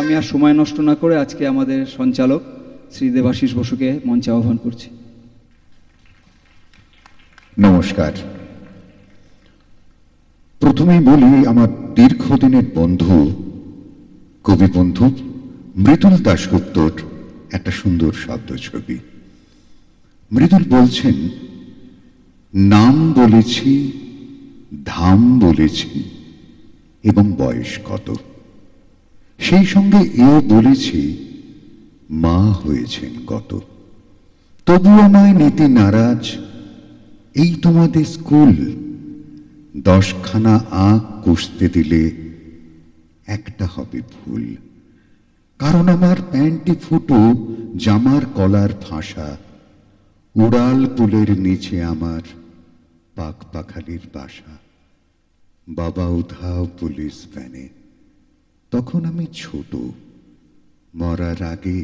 আমি আর সময় নষ্ট না করে আজকে আমাদের সঞ্চালক শ্রী দেবাশিস বসুকে মঞ্চে আহ্বান করছি। নমস্কার। প্রথমেই বলি, আমার দীর্ঘদিনের বন্ধু, কবি বন্ধু মৃদুল দাশগুপ্তর একটা সুন্দর শব্দ ছবি। মৃদুল বলছেন, নাম বলেছি, ধাম বলেছি এবং বয়স কত, সেই সঙ্গে এও বলেছি মা হয়েছেন কত। তবু আমায় নীতি নারাজ, এই তোমাদের স্কুল, 10খানা আঁক কষতে দিলে একটা হবে ভুল। কারণ আমার প্যান্টি ফুটো, জামার কলার ফাঁসা, উড়াল পুলের নিচে আমার পাক পাখালির বাসা। বাবা উধাও পুলিশ ভ্যানে, তখন আমি ছোট। মরার আগে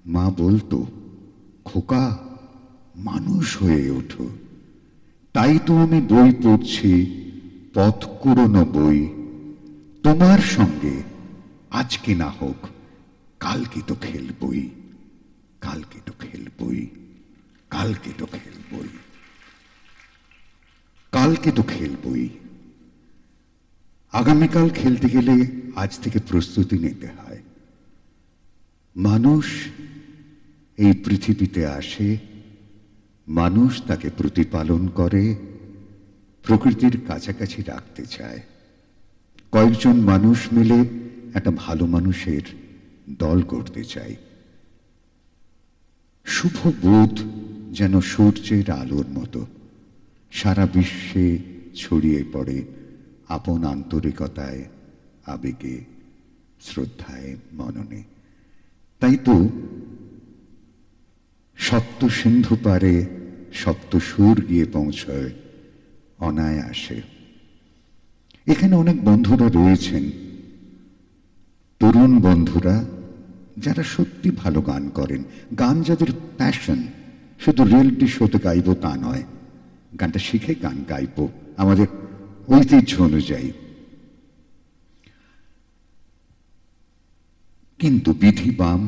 মা বলতো, খোকা মানুষ হয়ে ওঠো। তাই তো আমি বই পড়ছি, পথ কুড়োনো বই। তোমার সঙ্গে আজকে না হোক, কালকে তো খেলবই, কালকে তো খেলবই, কালকে তো খেলবই, কালকে তো খেলবই। আগামীকাল খেলতে গেলে আজ থেকে প্রস্তুতি নিতে হয়। মানুষ এই পৃথিবীতে আসে, মানুষ তাকে প্রতিপালন করে, প্রকৃতির কাছাকাছি রাখতে চায়। কয়েকজন মানুষ মিলে একটা ভালো মানুষের দল করতে চায়। শুভ বোধ যেন সূর্যের আলোর মতো সারা বিশ্বে ছড়িয়ে পড়ে, আপন আন্তরিকতায়, আবেগে, শ্রদ্ধায়, মননে। তাই তো সপ্ত সিন্ধু পারে সপ্ত সুর গিয়ে পৌঁছয় অনায়াসে। এখানে অনেক বন্ধুরা রয়েছেন, তরুণ বন্ধুরা, যারা সত্যি ভালো গান করেন। গান যাদের প্যাশন, শুধু রিয়েলিটি শোতে গাইব তা নয়, গানটা শিখে গান গাইব আমাদের ঐতিহ্য অনুযায়ী। কিন্তু বিধি বাম,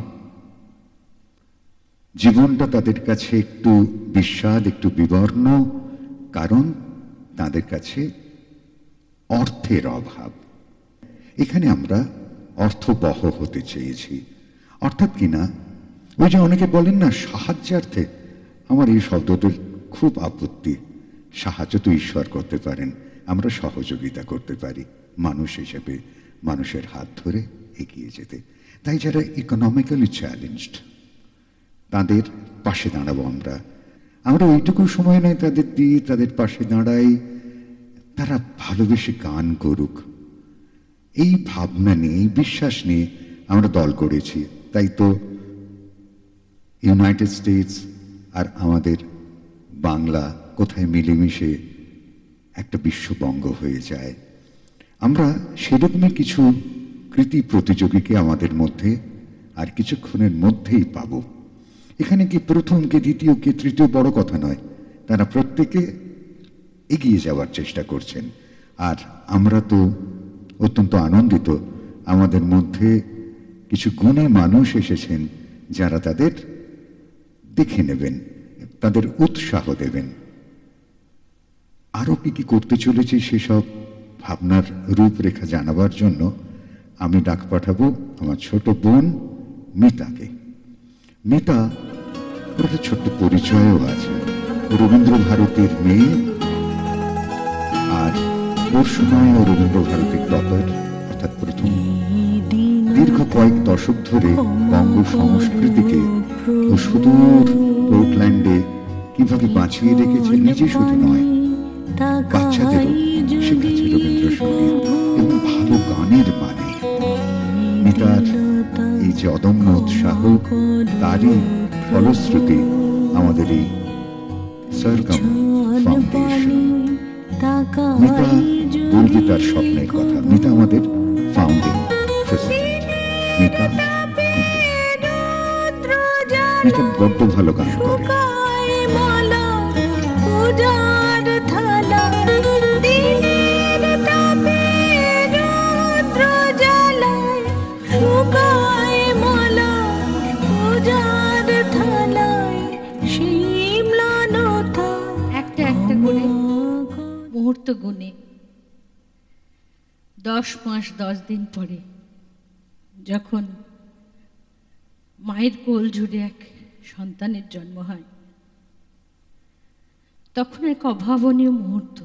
জীবনটা তাদের কাছে একটু বিস্বাদ, একটু বিবর্ণ, কারণ তাদের কাছে অর্থের অভাব। এখানে আমরা অর্থবহ হতে চেয়েছি। অর্থাৎ কিনা, ওই যে অনেকে বলেন না সাহায্যার্থে, আমার এই শব্দটির খুব আপত্তি। সাহায্য তো ঈশ্বর করতে পারেন, আমরা সহযোগিতা করতে পারি মানুষ হিসেবে, মানুষের হাত ধরে এগিয়ে যেতে। তাই যারা ইকোনমিক্যালি চ্যালেঞ্জড, তাদের পাশে দাঁড়াবো আমরা। আমরা ওইটুকু সময় নয় তাদের দিয়ে, তাদের পাশে দাঁড়াই, তারা ভালোবেসে গান করুক। এই ভাবনা নিয়ে, এই বিশ্বাস নিয়ে আমরা দল করেছি। তাই তো ইউনাইটেড স্টেটস আর আমাদের বাংলা কোথায় মিলেমিশে একটা বিশ্ববঙ্গ হয়ে যায়। আমরা সেরকমই কিছু কৃতি প্রতিযোগীকে আমাদের মধ্যে আর কিছুক্ষণের মধ্যেই পাব। এখানে কি প্রথম, কে দ্বিতীয়, কে তৃতীয় বড় কথা নয়, তারা প্রত্যেকে এগিয়ে যাওয়ার চেষ্টা করছেন। আর আমরা তো অত্যন্ত আনন্দিত, আমাদের মধ্যে কিছু গুণী মানুষ এসেছেন যারা তাদের দেখে নেবেন, তাদের উৎসাহ দেবেন। আরও কি কি করতে চলেছি সেসব ভাবনার রূপরেখা জানাবার জন্য আমি ডাক পাঠাবো আমার ছোট বোন মিতাকে। মিতা, ওর একটা ছোট্ট পরিচয়ও আছে। রবীন্দ্র ভারতীর মেয়ে, আর ওর সময় ও রবীন্দ্র ভারতীর টপার, অর্থাৎ প্রথম। দীর্ঘ কয়েক দশক ধরে বঙ্গ সংস্কৃতিকে ও সুদূর পোর্টল্যান্ডে কিভাবে বাঁচিয়ে রেখেছে, নিজে শুধু নয়, বাচ্চাদেরও শেখাচ্ছে রবীন্দ্রসঙ্গীত এবং ভালো গানের মানে। মিতার এই যে অদম্য উৎসাহ, তারই ফলশ্রুতি আমাদের এই সরগম ফাউন্ডেশন। মিতা বলবে তার স্বপ্নের কথা। মিতা আমাদের ফাউন্ডিং প্রেসিডেন্ট। মিতা বড্ড ভালো গান করে। সুখ 10 মাস 10 দিন পরে যখন মায়ের কোল জুড়ে এক সন্তানের জন্ম হয়, তখন এক অভাবনীয় মুহূর্ত,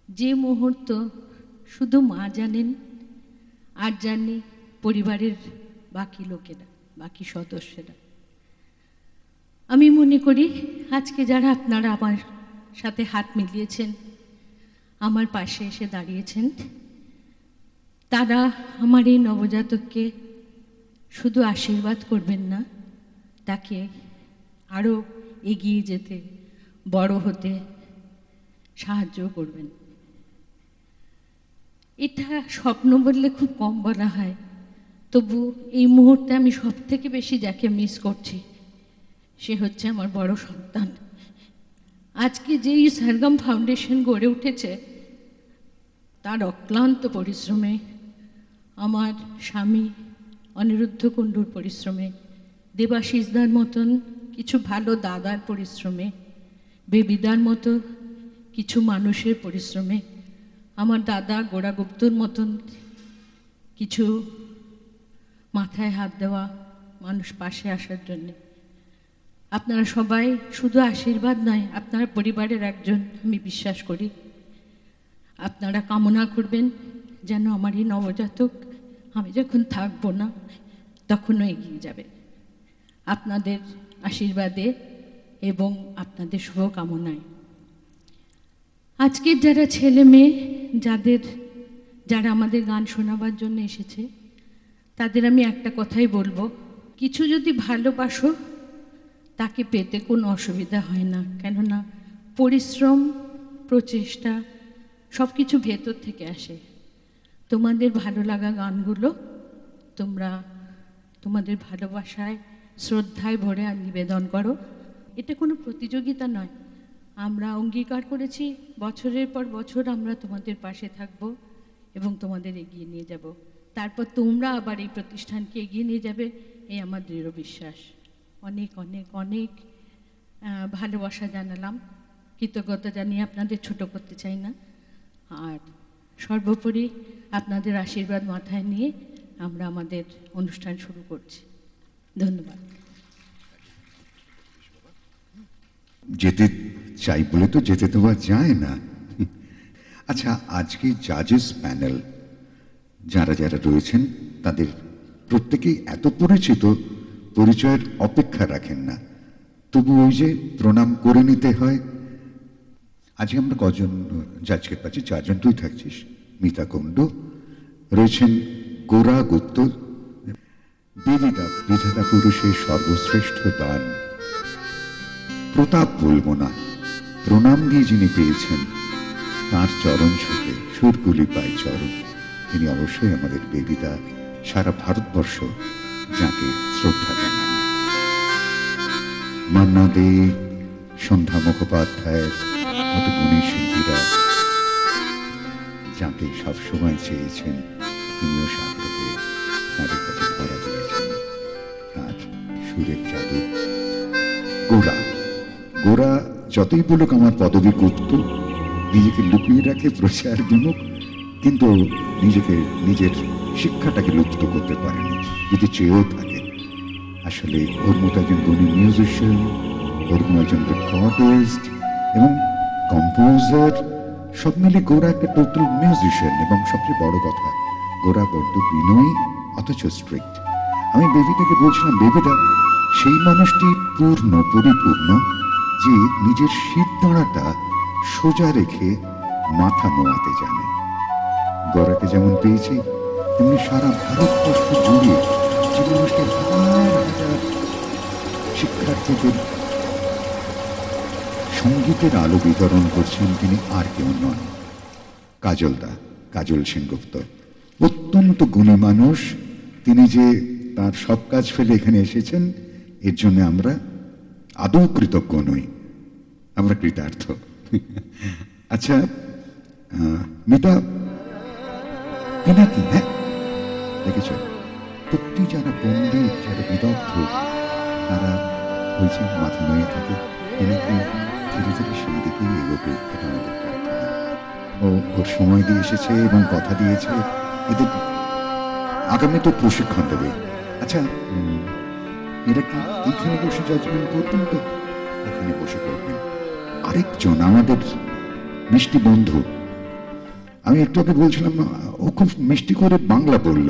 যে মুহূর্ত শুধু মা জানেন আর জানে পরিবারের বাকি লোকেরা, বাকি সদস্যরা। আমি মনে করি আজকে যারা আপনারা আমার সাথে হাত মিলিয়েছেন, আমার পাশে এসে দাঁড়িয়েছেন, তারা আমার এই নবজাতককে শুধু আশীর্বাদ করবেন না, তাকে আরও এগিয়ে যেতে, বড় হতে সাহায্য করবেন। এটা স্বপ্ন বললে খুব কম বলা হয়, তবু এই মুহূর্তে আমি সব থেকে বেশি যাকে মিস করছি সে হচ্ছে আমার বড় সন্তান। আজকে যেই সরগম ফাউন্ডেশন গড়ে উঠেছে তার অক্লান্ত পরিশ্রমে, আমার স্বামী অনিরুদ্ধ কুণ্ডুর পরিশ্রমে, দেবাশিসদার মতন কিছু ভালো দাদার পরিশ্রমে, বেবিদার মতো কিছু মানুষের পরিশ্রমে, আমার দাদা গোড়া গুপ্তর মতন কিছু মাথায় হাত দেওয়া মানুষ পাশে আসার জন্যে, আপনারা সবাই শুধু আশীর্বাদ নয়, আপনারা পরিবারের একজন আমি বিশ্বাস করি। আপনারা কামনা করবেন যেন আমার এই নবজাতক আমি যখন থাকবো না তখনও এগিয়ে যাবে, আপনাদের আশীর্বাদে এবং আপনাদের শুভকামনায়। আজকের যারা ছেলে মেয়ে যারা আমাদের গান শোনাবার জন্য এসেছে, তাদের আমি একটা কথাই বলবো, কিছু যদি ভালোবাসো তাকে পেতে কোনো অসুবিধা হয় না, কেননা পরিশ্রম, প্রচেষ্টা সব কিছু ভেতর থেকে আসে। তোমাদের ভালো লাগা গানগুলো তোমরা তোমাদের ভালোবাসায়, শ্রদ্ধায় ভরে আর নিবেদন করো। এটা কোনো প্রতিযোগিতা নয়, আমরা অঙ্গীকার করেছি বছরের পর বছর আমরা তোমাদের পাশে থাকব এবং তোমাদের এগিয়ে নিয়ে যাব, তারপর তোমরা আবার এই প্রতিষ্ঠানকে এগিয়ে নিয়ে যাবে, এই আমার দৃঢ় বিশ্বাস। অনেক অনেক অনেক ভালোবাসা জানালাম, কৃতজ্ঞতা জানিয়ে আপনাদের ছোট করতে চাই না, আর সর্বোপরি আপনাদের আশীর্বাদ মাথায় নিয়ে আমরা আমাদের অনুষ্ঠান শুরু করছি। ধন্যবাদ। যেতে চাই বলে তো যেতে দেওয়া যায় না। আচ্ছা, আজকে জাজেস প্যানেল যারা যারা রয়েছেন তাদের প্রত্যেকেই এত পরিচিত, পরিচয়ের অপেক্ষা রাখেন না, তবু ওই যে প্রণাম করে নিতে হয়। আজকে আমরা কজন জাজকে পাচ্ছি? 4 জন। তুই থাকছিস, মিতা কুণ্ডু রয়েছেন, গোরা গুপ্ত, বেবিদা বিধাতা পুরুষের সর্বশ্রেষ্ঠ দান, প্রতাপ বলবো না, প্রণাম দিয়ে যিনি পেয়েছেন তার চরণ ছুঁতে সুরগুলি পাই চরণ, তিনি অবশ্যই আমাদের বেবিদা, সারা ভারতবর্ষ যাকে শ্রদ্ধা জানান। মান্না দে, সন্ধ্যা মুখোপাধ্যায়ের মতো গুণী শিল্পীরা যাকে সবসময় চেয়েছেন, তিনিও সাগ্রহে তাদের কাছে ধরা দিয়েছেন তার সুরের জাদু। গোরা যতই বলুক আমার পদবী গুপ্ত, নিজেকে লুকিয়ে রাখে, প্রচার বিমুখ, কিন্তু নিজের শিক্ষাটাকে লুপ্ত করতে পারেনি, যদি চেয়েও থাকে। আসলে ওর মতো একজন গুণী মিউজিশিয়ান, ওরকম একজন রেকর্ডিস্ট এবং কম্পোজার, সব মিলে গোরা একটা টোটাল মিউজিশিয়ান। এবং সবচেয়ে বড় কথা, গোরা বড্ড বিনয়ী অথচ স্ট্রিক্ট। আমি বেবিটাকে বলছিলাম, বেবিটা সেই মানুষটি পরিপূর্ণ যে নিজের শিরদাঁড়াটা সোজা রেখে মাথা নোয়াতে জানে। গোরাকে যেমন পেয়েছি, তেমনি সারা ভারতবর্ষ জুড়ে যে মানুষকে হাজার হাজার শিক্ষার্থীদের সঙ্গীতের আলো বিতরণ করছেন, তিনি আর কেউ নন, কাজল সেনগুপ্ত। অত্যন্ত গুণী মানুষ তিনি, যে তার সব কাজ ফেলে এখানে এসেছেন, এর জন্য আমরা আদৌ কৃতজ্ঞ নই, আমরা কৃতার্থ। আচ্ছা মিতা, পিনাকি, হ্যাঁ দেখেছ, প্রত্যেক যারা পণ্ডিত, যারা বিদগ্ধ, তারা ওই যে মাথা নয়ে থাকে, পিনাকি ধীরে ধীরে সেই দিকেই এগোবে, এটা আমাদের প্রার্থনা। ও ওর সময় দিয়ে এসেছে এবং কথা দিয়েছে, এদের আগামীতে প্রশিক্ষণ দেবে। আচ্ছা, এরা কি এইখানে বসে জাজমেন্ট করবেন? তো ওখানে বসে করবেন। আরেকজন আমাদের মিষ্টি বন্ধু, আমি একটু আগে বলছিলাম, ও খুব মিষ্টি করে বাংলা বলল।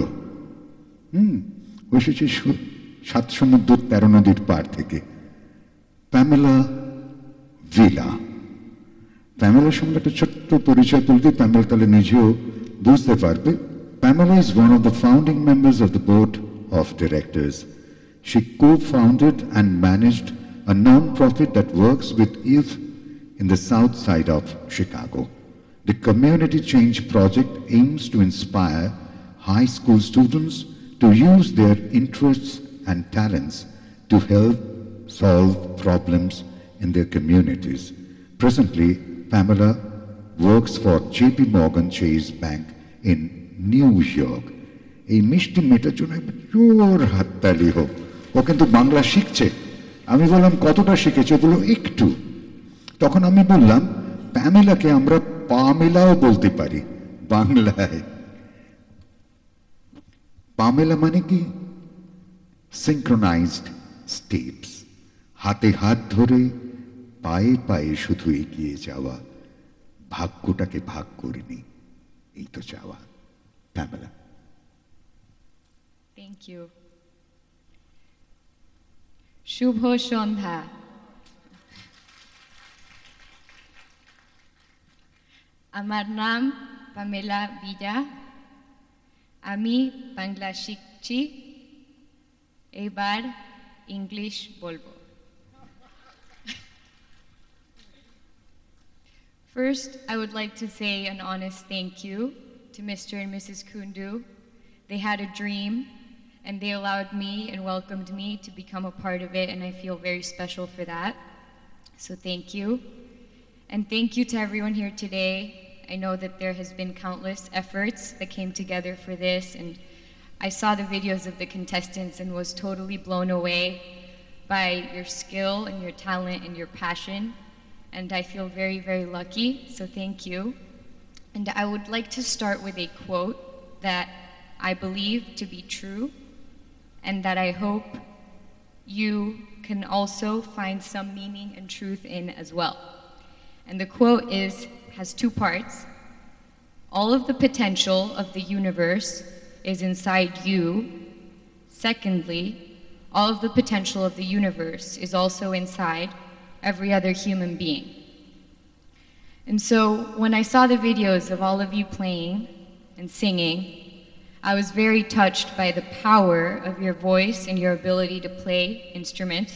ও এসেছে 7 সমুদ্র 13 নদীর পার থেকে। Pamela villa. প্যামেলার সঙ্গে একটা ছোট্ট পরিচয় তুলে দিই, প্যামেলা তাহলে নিজেও বুঝতে পারবে। Pamela is one of the founding members of the board of directors. She co-founded and managed a non-profit that works with youth in the south side of Chicago. The Community Change Project aims to inspire high school students to use their interests and talents to help solve problems in their communities. Presently, Pamela works for JP Morgan Chase Bank in new York. এই মিষ্টি মেয়েটার জন্য জোর হাততালি হোক। ও কিন্তু বাংলা শিখছে। আমি বললাম কতটা শিখেছে? বললো একটু। তখন আমি বললাম প্যামেলাকে আমরা পামেলাও বলতে পারি বাংলায়। পামেলা মানে কি? সিনক্রোনাইজড স্টেপস, হাতে হাত ধরে পায়ে পায়ে শুধু এগিয়ে যাওয়া, ভাগ্যটাকে ভাগ করিনি, এই তো চাওয়া। Pamela. Thank you. Shubho Shondha. Amar naam Pamela Vida. Ami Bangla shikchi. Ebar English bolbo. First, I would like to say an honest thank you to Mr. and Mrs. Kundu. They had a dream and they allowed me and welcomed me to become a part of it, and I feel very special for that. So thank you. And thank you to everyone here today. I know that there has been countless efforts that came together for this, and I saw the videos of the contestants and was totally blown away by your skill and your talent and your passion. And I feel very, very lucky, so thank you. And I would like to start with a quote that I believe to be true and that I hope you can also find some meaning and truth in as well. And the quote has 2 parts. All of the potential of the universe is inside you. Secondly, all of the potential of the universe is also inside every other human being. And so when I saw the videos of all of you playing and singing, I was very touched by the power of your voice and your ability to play instruments.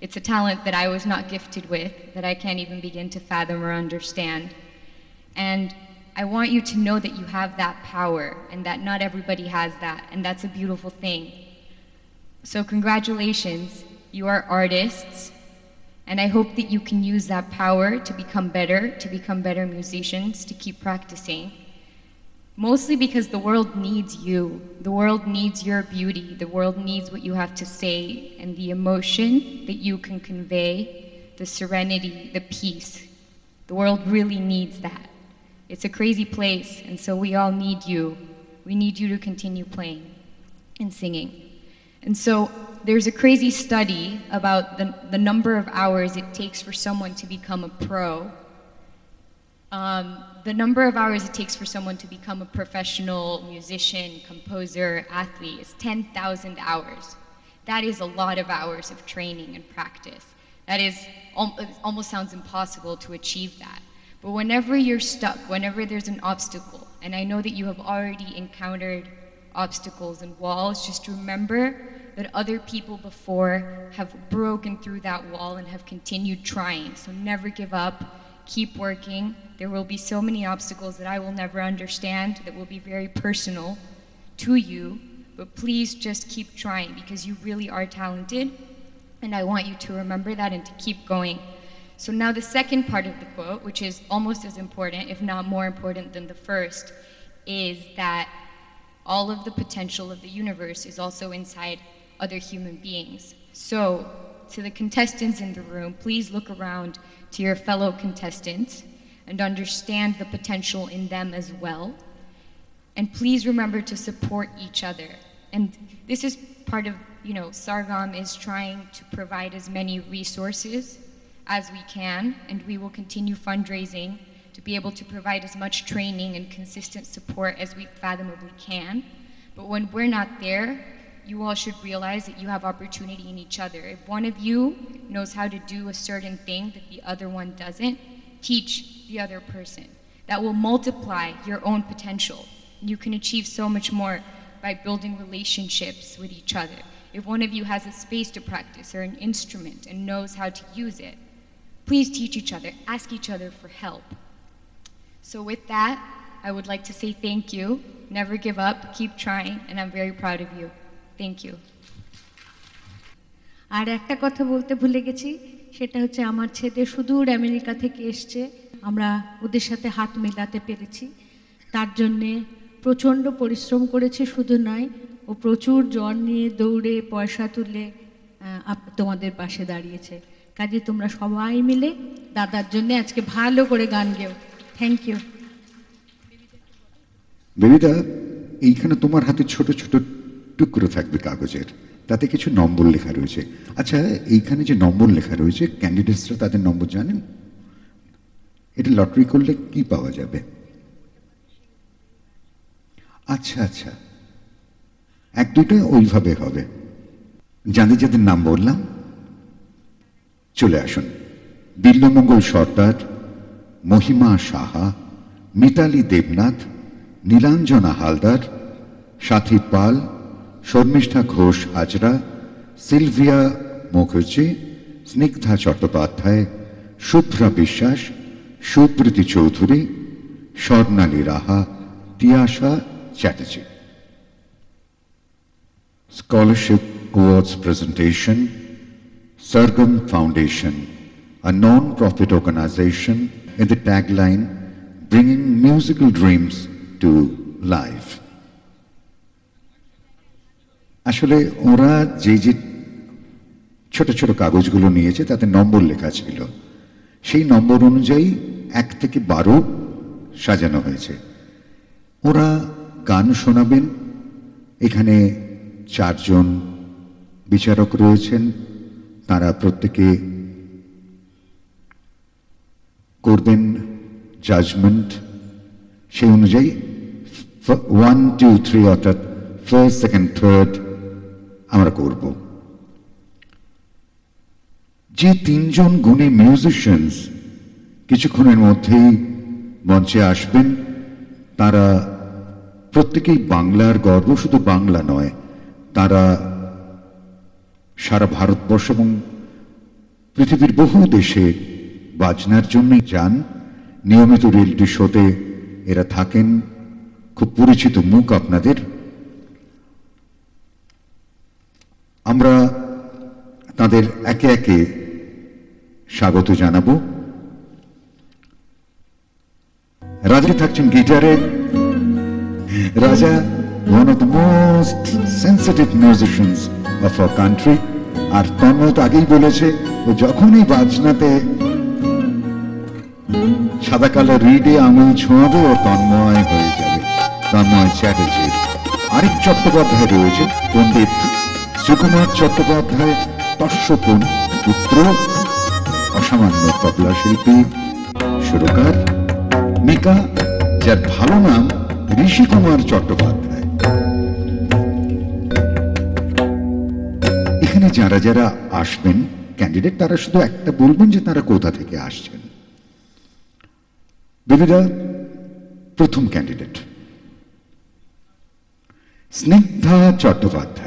It's a talent that I was not gifted with, that I can't even begin to fathom or understand. And I want you to know that you have that power and that not everybody has that, and that's a beautiful thing. So congratulations, you are artists. And I hope that you can use that power to become better musicians, to keep practicing. Mostly because the world needs you. The world needs your beauty. The world needs what you have to say and the emotion that you can convey, the serenity, the peace. The world really needs that. It's a crazy place, and so we all need you. We need you to continue playing and singing. And so there's a crazy study about the number of hours it takes for someone to become a pro. The number of hours it takes for someone to become a professional musician, composer, athlete is 10,000 hours. That is a lot of hours of training and practice. That is, it almost sounds impossible to achieve that. But whenever you're stuck, whenever there's an obstacle, and I know that you have already encountered obstacles and walls, just remember that other people before have broken through that wall and have continued trying. So never give up, keep working. There will be so many obstacles that I will never understand, that will be very personal to you, but please just keep trying because you really are talented, and I want you to remember that and to keep going. So now the second part of the quote, which is almost as important, if not more important than the first, is that all of the potential of the universe is also inside other human beings. So, to the contestants in the room, please look around to your fellow contestants. and understand the potential in them as well. And please remember to support each other. And this is part of, Sargam is trying to provide as many resources as we can, and we will continue fundraising to be able to provide as much training and consistent support as we fathomably can. But when we're not there, you all should realize that you have opportunity in each other. If one of you knows how to do a certain thing that the other one doesn't, teach the other person. That will multiply your own potential. You can achieve so much more by building relationships with each other. If one of you has a space to practice or an instrument and knows how to use it, please teach each other, ask each other for help. So with that, I would like to say thank you. Never give up, keep trying, and I'm very proud of you. Thank you. আর একটা কথা বলতে ভুলে গেছি, সেটা হচ্ছে আমার ছেলে সুদূর আমেরিকা থেকে এসছে, আমরা ওদের সাথে হাত মেলাতে পেরেছি, তার জন্যে প্রচণ্ড পরিশ্রম করেছে। শুধু নয়, ও প্রচুর জ্বর নিয়ে দৌড়ে পয়সা তুলে তোমাদের পাশে দাঁড়িয়েছে। কাজে তোমরা সবাই মিলে দাদার জন্য আজকে ভালো করে গান গেও। Thank you. বেবিদা, এইখানে তোমার হাতে ছোট ছোট টুকরো থাকবে কাগজের, তাতে কিছু নম্বর লেখা রয়েছে। আচ্ছা, এইখানে যে নম্বর লেখা রয়েছে, ক্যান্ডিডেটসরা তাদের নম্বর জানেন? এটা লটারি করলে কি পাওয়া যাবে? আচ্ছা আচ্ছা, এক দুটো ওইভাবে হবে। যাদের যাদের নাম বললাম চলে আসুন। বিল্লমঙ্গল সর্দার, মহিমা সাহা, মিতালি দেবনাথ, নীলাঞ্জনা হালদার, সাথী পাল, শর্মিষ্ঠা ঘোষ হাজরা, সিলভিয়া মুখার্জি, স্নিগ্ধা চট্টোপাধ্যায়, শুভ্রা বিশ্বাস, সুপ্রীতি চৌধুরী, স্বর্ণালী রাহা, Tiyasha Chatterjee. Scholarship Awards Presentation, Sargam Foundation, a non-profit organization in the tagline, Bringing Musical Dreams to Life. আসলে ওরা যে যে ছোট ছোট কাগজগুলো নিয়েছে তাতে নম্বর লেখা ছিল, সেই নম্বর অনুযায়ী 1 থেকে 12 সাজানো হয়েছে। ওরা গান শোনাবেন। এখানে 4 জন বিচারক রয়েছেন, তারা প্রত্যেকে করবেন জাজমেন্ট। সেই অনুযায়ী 1, 2, 3 অর্থাৎ ফার্স্ট, সেকেন্ড, থার্ড আমরা করব। যে 3 জন গুণী মিউজিশিয়ানস কিছুক্ষণের মধ্যেই মঞ্চে আসবেন, তারা প্রত্যেকেই বাংলার গর্ব। শুধু বাংলা নয়, তারা সারা ভারতবর্ষ এবং পৃথিবীর বহু দেশে বাজনার জন্যই যান। নিয়মিত রিয়েলিটি শোতে এরা থাকেন, খুব পরিচিত মুখ আপনাদের। আমরা তাদের একে একে স্বাগত জানাবো। রাজা থাকছেন গিটারে। রাজা, one of the most sensitive musicians of our country, আর তন্ময় তো আগেই বলেছে ও যখনই বাজনাতে সাদা কালো রিডে আঙুল ছোঁয়াবে ও তন্ময় হয়ে যাবে। তন্ময় চ্যাটার্জি। আরেক চট্টোপাধ্যায় রয়েছে, পণ্ডিত সুকুমার চট্টোপাধ্যায়, তস্যপন পুত্র, অসামান্য তবলা শিল্পী, সুরকার। মিকা, যার ভালো নাম ঋষি কুমার চট্টোপাধ্যায়। এখানে যারা যারা আসবেন ক্যান্ডিডেট, তারা শুধু একটা বলবেন যে তারা কোথা থেকে আসছেন। বিবিধা, প্রথম ক্যান্ডিডেট স্নিগ্ধা চট্টোপাধ্যায়।